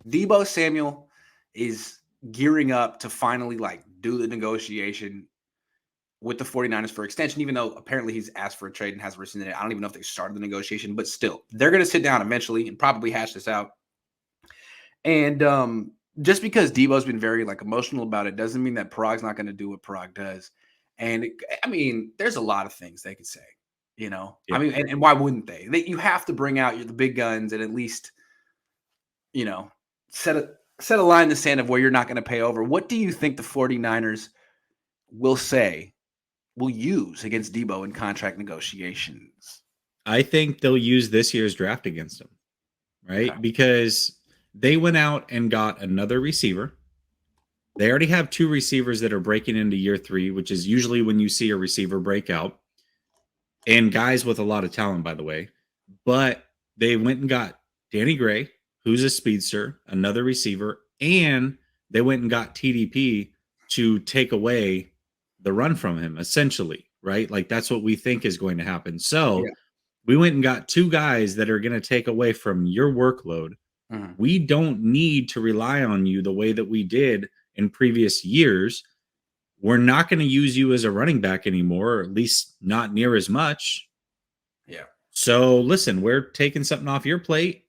Deebo Samuel is gearing up to finally do the negotiation with the 49ers for extension, even though apparently he's asked for a trade and hasn't rescinded it. I don't even know if they started the negotiation, but still, they're going to sit down eventually and probably hash this out. And just because Deebo's been very emotional about it doesn't mean that Parag's not going to do what Parag does. And there's a lot of things they could say, Yeah. and why wouldn't they? You have to bring out the big guns and at least, set a line in the sand of where you're not going to pay over. What do you think the 49ers will use against Deebo in contract negotiations? I think they'll use this year's draft against him, right? Okay. Because they went out and got another receiver. They already have 2 receivers that are breaking into year 3, which is usually when you see a receiver break out. And guys with a lot of talent, by the way. But they went and got Danny Gray, who's a speedster, another receiver, and they went and got TDP to take away the run from him, essentially, right? That's what we think is going to happen. So we went and got 2 guys that are going to take away from your workload. Mm-hmm. We don't need to rely on you the way that we did in previous years. We're not going to use you as a running back anymore, or at least not near as much. Yeah. So listen, we're taking something off your plate.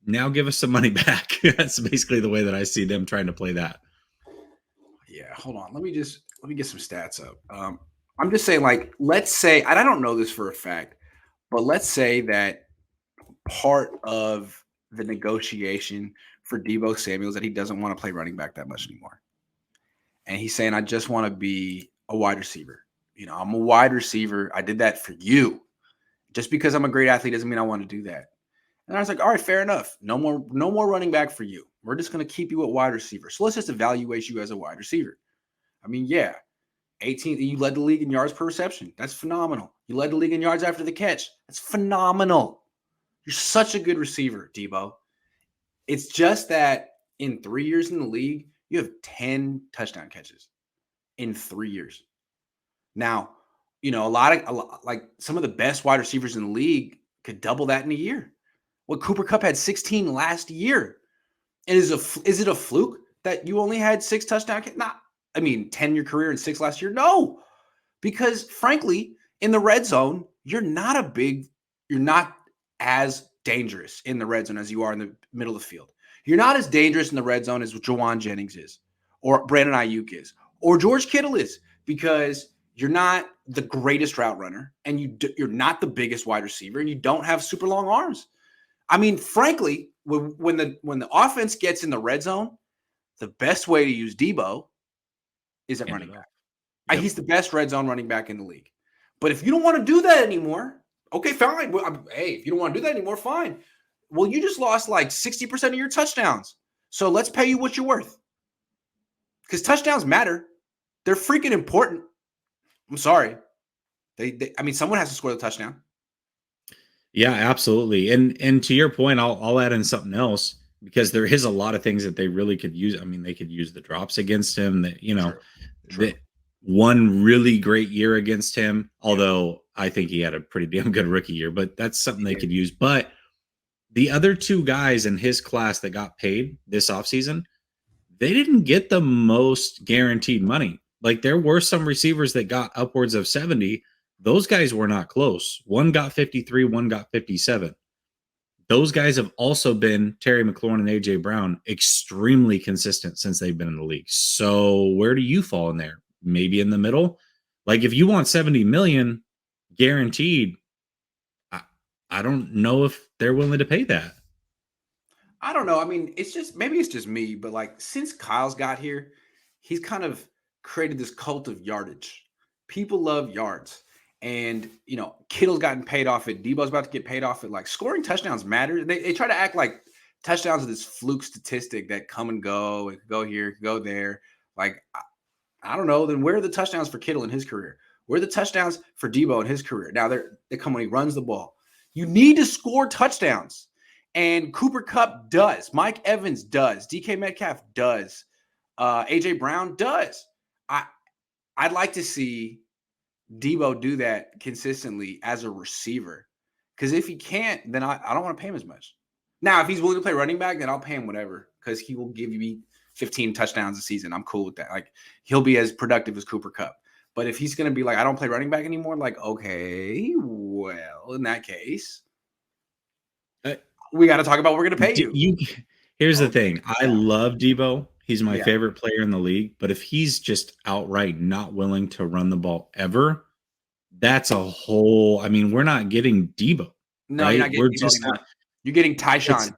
Now give us some money back. That's basically the way that I see them trying to play that. Yeah. Hold on. Let me get some stats up. I'm just saying, let's say, and I don't know this for a fact, but let's say that part of the negotiation for Deebo Samuel is that he doesn't want to play running back that much anymore. And he's saying, I just want to be a wide receiver. I'm a wide receiver. I did that for you. Just because I'm a great athlete doesn't mean I want to do that. And I was like, all right, fair enough. No more running back for you. We're just going to keep you at wide receiver. So let's just evaluate you as a wide receiver. Yeah, 18. You led the league in yards per reception. That's phenomenal. You led the league in yards after the catch. That's phenomenal. You're such a good receiver, Deebo. It's just that in 3 years in the league, you have 10 touchdown catches in 3 years. Now, a lot some of the best wide receivers in the league could double that in a year. Cooper Kupp had 16 last year. And is it a fluke that you only had 6 touchdown catches? Not, 10 your career and 6 last year. No, because frankly, in the red zone, you're not as dangerous in the red zone as you are in the middle of the field. You're not as dangerous in the red zone as Juwan Jennings is, or Brandon Ayuk is, or George Kittle is, because you're not the greatest route runner, and you're not the biggest wide receiver, and you don't have super long arms. Frankly, when the offense gets in the red zone, the best way to use Deebo is at running back. Yep. He's the best red zone running back in the league. But if you don't want to do that anymore, okay, fine. Hey, if you don't want to do that anymore, fine. Well, you just lost 60% of your touchdowns. So let's pay you what you're worth. Because touchdowns matter. They're freaking important. I'm sorry. Someone has to score the touchdown. Yeah, absolutely. And to your point, I'll add in something else, because there is a lot of things that they really could use. They could use the drops against him. That True. That one really great year against him. Although I think he had a pretty damn good rookie year, but that's something they could use. But the other 2 guys in his class that got paid this offseason, they didn't get the most guaranteed money. There were some receivers that got upwards of 70. Those guys were not close. One got 53, one got 57. Those guys have also been, Terry McLaurin and AJ Brown, extremely consistent since they've been in the league. So where do you fall in there? Maybe in the middle? If you want 70 million guaranteed, I don't know if they're willing to pay that. I don't know. It's just me, but since Kyle's got here, he's kind of created this cult of yardage. People love yards. And, Kittle's gotten paid off it. Deebo's about to get paid off it. Scoring touchdowns matter. They try to act like touchdowns are this fluke statistic that come and go. It could go here, it could go there. I don't know. Then where are the touchdowns for Kittle in his career? Where are the touchdowns for Deebo in his career? Now, they come when he runs the ball. You need to score touchdowns. And Cooper Kupp does. Mike Evans does. DK Metcalf does. AJ Brown does. I'd like to see Deebo do that consistently as a receiver. Because if he can't, then I don't want to pay him as much. Now, if he's willing to play running back, then I'll pay him whatever because he will give me 15 touchdowns a season. I'm cool with that. Like he'll be as productive as Cooper Kupp. But if he's gonna be like, I don't play running back anymore, like, okay, well, in that case, we got to talk about what we're gonna pay you. Here's the thing. I love Deebo. He's my Yeah. favorite player in the league. But if he's just outright not willing to run the ball ever, that's a whole. I mean, we're not getting Deebo. No, right? you're not getting We're Deebo just anymore. You're getting Tyshawn.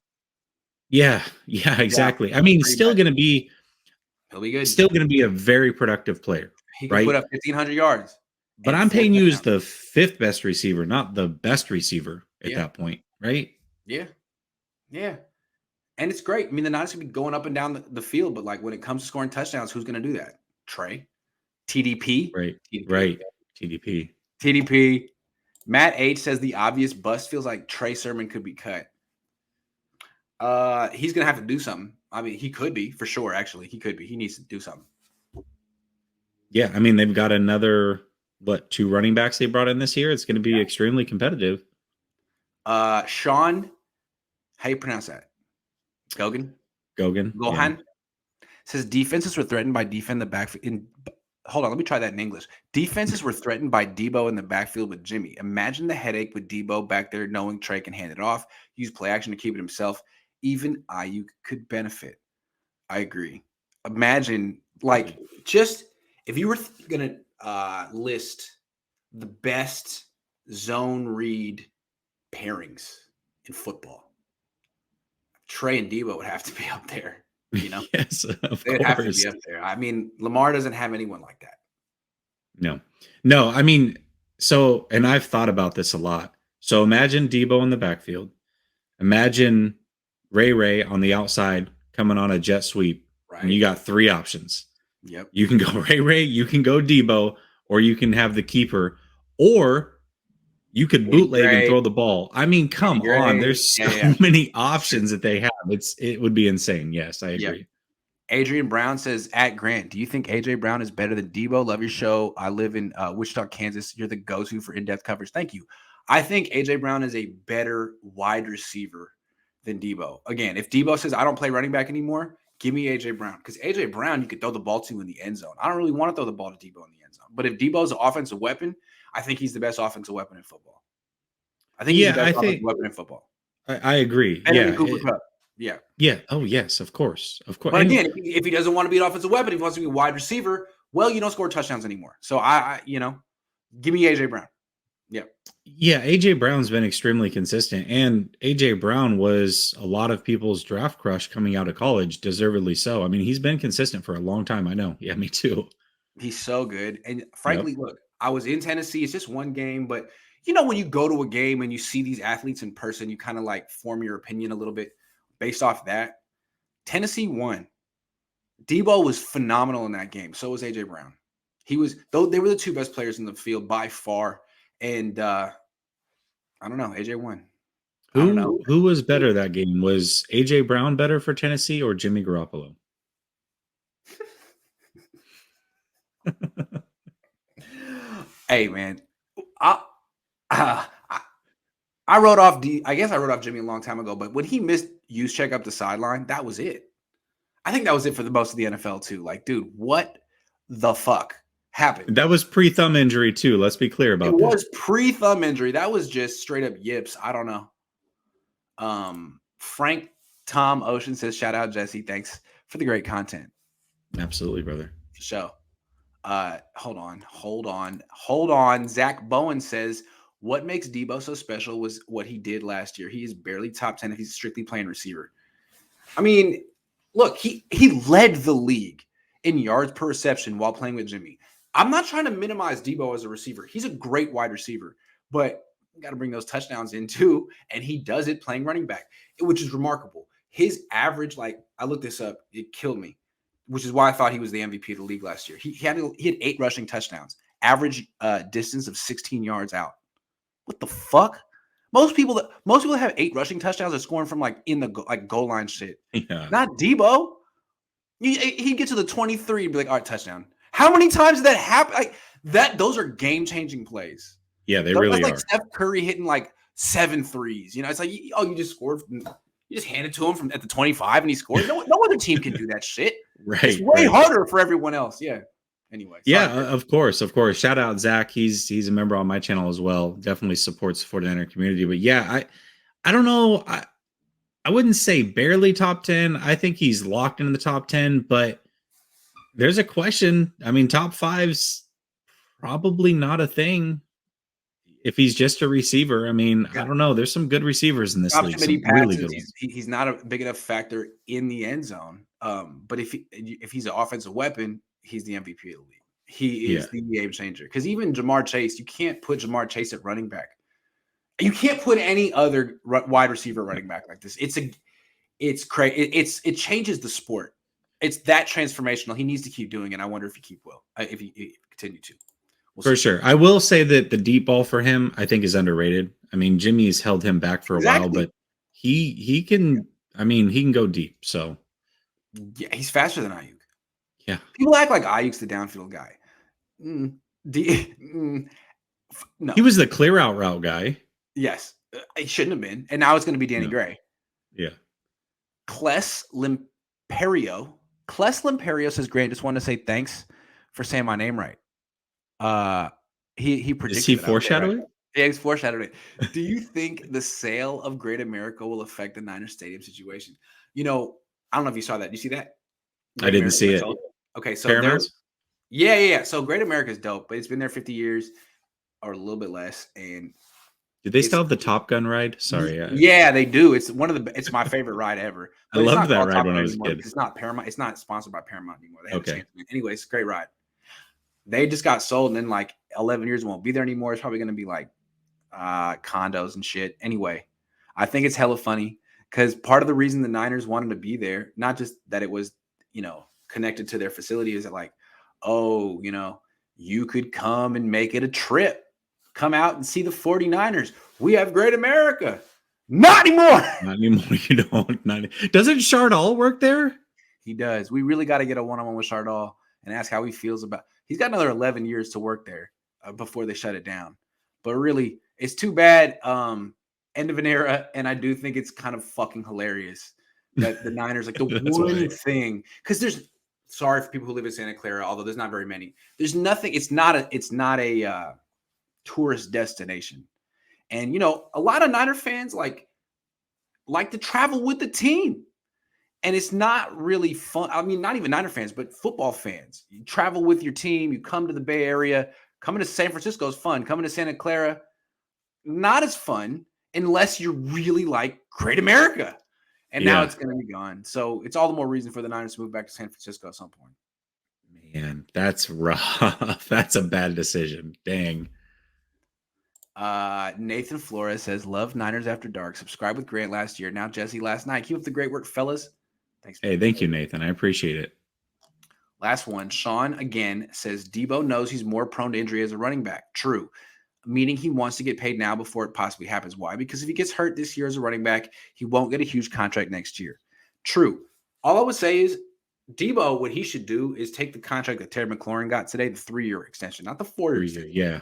Yeah, exactly. I mean, pretty still much. going to be He'll be good. still going to be a very productive player. He can right? put up 1,500 yards. But I'm paying you as the fifth best receiver, not the best receiver at that point, right? Yeah. Yeah. And it's great. I mean, the Niners can be going up and down the field, but like when it comes to scoring touchdowns, who's going to do that? Trey? TDP? Right. TDP. Right. TDP. TDP. Matt H says the obvious bust feels like Trey Sermon could be cut. He's going to have to do something. I mean, he could be for sure. Actually, he could be. He needs to do something. Yeah. I mean, they've got another, 2 running backs they brought in this year. It's going to be extremely competitive. Sean, how you pronounce that? Gohan says defenses were threatened by defend the backfield. Hold on, let me try that in English. Defenses were threatened by Deebo in the backfield with Jimmy. Imagine the headache with Deebo back there knowing Trey can hand it off, use play action to keep it himself. Even Ayuk could benefit. I agree. Imagine, like, just if you were going to list the best zone read pairings in football, Trey and Deebo would have to be up there, you know? Yes, of They'd course. have to be up there. I mean, Lamar doesn't have anyone like that. No. I mean, so, and I've thought about this a lot. So imagine Deebo in the backfield. Imagine Ray on the outside coming on a jet sweep. Right. And you got 3 options. Yep. You can go Ray, you can go Deebo, or you can have the keeper, or you could bootleg and throw the ball. I mean, come on. There's so many options that they have. It would be insane. Yes, I agree. Yep. Adrian Brown says, at Grant, do you think A.J. Brown is better than Deebo? Love your show. I live in Wichita, Kansas. You're the go-to for in-depth coverage. Thank you. I think A.J. Brown is a better wide receiver than Deebo. Again, if Deebo says, I don't play running back anymore, give me A.J. Brown. Because A.J. Brown, you could throw the ball to in the end zone. I don't really want to throw the ball to Deebo in the end zone. But if Deebo's an offensive weapon, I think he's the best offensive weapon in football. I think he's the best offensive weapon in football. I agree. Yeah. Oh, yes, of course. But again, if he doesn't want to be an offensive weapon, if he wants to be a wide receiver, well, you don't score touchdowns anymore. So give me A.J. Brown. Yeah. Yeah, A.J. Brown's been extremely consistent. And A.J. Brown was a lot of people's draft crush coming out of college, deservedly so. I mean, he's been consistent for a long time. I know. Yeah, me too. He's so good. And frankly, look, I was in Tennessee. It's just one game. But, when you go to a game and you see these athletes in person, you kind of like form your opinion a little bit based off that. Tennessee won. Deebo was phenomenal in that game. So was A.J. Brown. They were the 2 best players in the field by far. And I don't know. AJ won. Who was better that game? Was AJ Brown better for Tennessee or Jimmy Garoppolo? Hey man, I wrote off I guess I wrote off Jimmy a long time ago. But when he missed Juszczyk up the sideline, that was it. I think that was it for the most of the NFL too. Like, dude, what the fuck happened? That was pre-thumb injury too. Let's be clear about that. It was pre-thumb injury. That was just straight up yips. I don't know. Frank Tom Ocean says, shout out Jesse. Thanks for the great content. Absolutely, brother. For sure. Hold on. Zach Bowen says, what makes Deebo so special was what he did last year. He is barely top 10 if he's strictly playing receiver. I mean, look, he led the league in yards per reception while playing with Jimmy. I'm not trying to minimize Deebo as a receiver. He's a great wide receiver, but you got to bring those touchdowns in too. And he does it playing running back, which is remarkable. His average, I looked this up, it killed me, which is why I thought he was the MVP of the league last year. He had 8 rushing touchdowns, average distance of 16 yards out. What the fuck? Most people that have 8 rushing touchdowns are scoring from in the goal line shit. Yeah. Not Deebo. He'd get to the 23 and be like, all right, touchdown. How many times did that happen? Those are game-changing plays. Yeah, they really are. Steph Curry hitting 7 threes. It's like, oh, you just scored. You You just hand it to him from at the 25 and he scores. No other team can do that shit. Right. It's way harder for everyone else. Yeah. Anyway. Yeah, of course. Shout out Zach. He's a member on my channel as well. Definitely supports the 49er community. But yeah, I don't know. I wouldn't say barely top 10. I think he's locked into the top 10, but there's a question. I mean, top 5's probably not a thing if he's just a receiver. I mean, I don't know. There's some good receivers in this league. Some really good ones. He's not a big enough factor in the end zone. But if he's an offensive weapon, he's the MVP of the league. He is the game changer. Because even Jamar Chase, you can't put Jamar Chase at running back. You can't put any other wide receiver running back like this. It's crazy. It changes the sport. It's that transformational. He needs to keep doing it. I wonder if he continue to. For sure. I will say that the deep ball for him, I think, is underrated. I mean, Jimmy's held him back for a while, but he can. I mean, he can go deep. So yeah, he's faster than Ayuk. Yeah, people act like Ayuk's the downfield guy. No, he was the clear out route guy. Yes, it shouldn't have been, and now it's going to be Danny Gray. Yeah. Cles Limperio says, Grant, just wanted to say thanks for saying my name right. He predicted. Is he foreshadowing? Right? Yeah, he's foreshadowing it. Do you think the sale of Great America will affect the Niners Stadium situation? You know, I don't know if you saw that. Did you see that? I didn't see it. Okay, so yeah. So Great America is dope, but it's been there 50 years or a little bit less. And do they still have the Top Gun ride? Sorry. Yeah, they do. It's it's my favorite ride ever. I loved that ride when I was a kid. It's not Paramount. It's not sponsored by Paramount anymore. They have a chance. Anyway, it's a great ride. They just got sold, and then like 11 years won't be there anymore. It's probably going to be like condos and shit. Anyway, I think it's hella funny because part of the reason the Niners wanted to be there, not just that it was, connected to their facility, is that like, oh, you could come and make it a trip. Come out and see the 49ers. We have Great America. Not anymore. Not anymore. You don't. Doesn't Chardall work there? He does. We really got to get a one-on-one with Chardall and ask how he feels about. He's got another 11 years to work there before they shut it down. But really, it's too bad. End of an era, and I do think it's kind of fucking hilarious that the Niners, like the one thing, because there's. Sorry for people who live in Santa Clara, although there's not very many. There's nothing. It's not a tourist destination. And a lot of Niner fans like to travel with the team, and it's not really fun. I mean, not even Niner fans, but football fans. You travel with your team, you come to the Bay Area. Coming to San Francisco is fun. Coming to Santa Clara, not as fun unless you really like Great America. And now it's going to be gone. So it's all the more reason for the Niners to move back to San Francisco at some point. Man, that's rough. That's a bad decision. Dang. Nathan Flores says, love Niners After Dark. Subscribe with Grant last year. Now Jesse last night. Keep up the great work, fellas. Thanks. Hey, thank you, Nathan. I appreciate it. Last one. Sean again says, Deebo knows he's more prone to injury as a running back. True. Meaning he wants to get paid now before it possibly happens. Why? Because if he gets hurt this year as a running back, he won't get a huge contract next year. True. All I would say is Deebo, what he should do is take the contract that Terry McLaurin got today, the 3-year extension, not the 4-year extension. Yeah.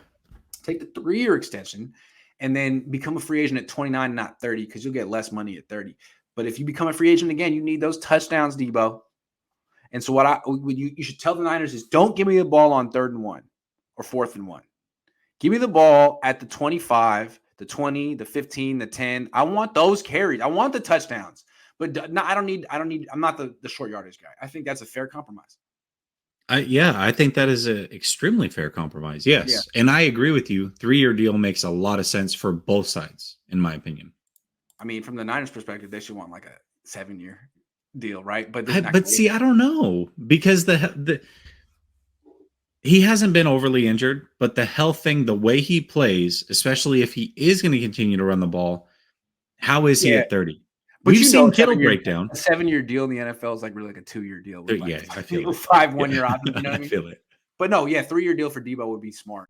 Take the 3-year extension and then become a free agent at 29, not 30, because you'll get less money at 30. But if you become a free agent again, you need those touchdowns, Deebo. And so what you should tell the Niners is don't give me the ball on 3rd and 1 or 4th and 1. Give me the ball at the 25, the 20, the 15, the 10. I want those carries. I want the touchdowns. But no, I don't need. I'm not the short yardage guy. I think that's a fair compromise. I think that is an extremely fair compromise. Yes. Yeah. And I agree with you. 3-year deal makes a lot of sense for both sides, in my opinion. I mean, from the Niners perspective, they should want like a 7-year deal, right? But see, I don't know, because he hasn't been overly injured, but the health thing, the way he plays, especially if he is going to continue to run the ball, how is he at 30? But we've seen Kittle break down. A 7-year deal in the NFL is like really like a 2-year deal. With I feel it. 5 1-year options. You know what I mean? feel it. But no, 3-year deal for Deebo would be smart.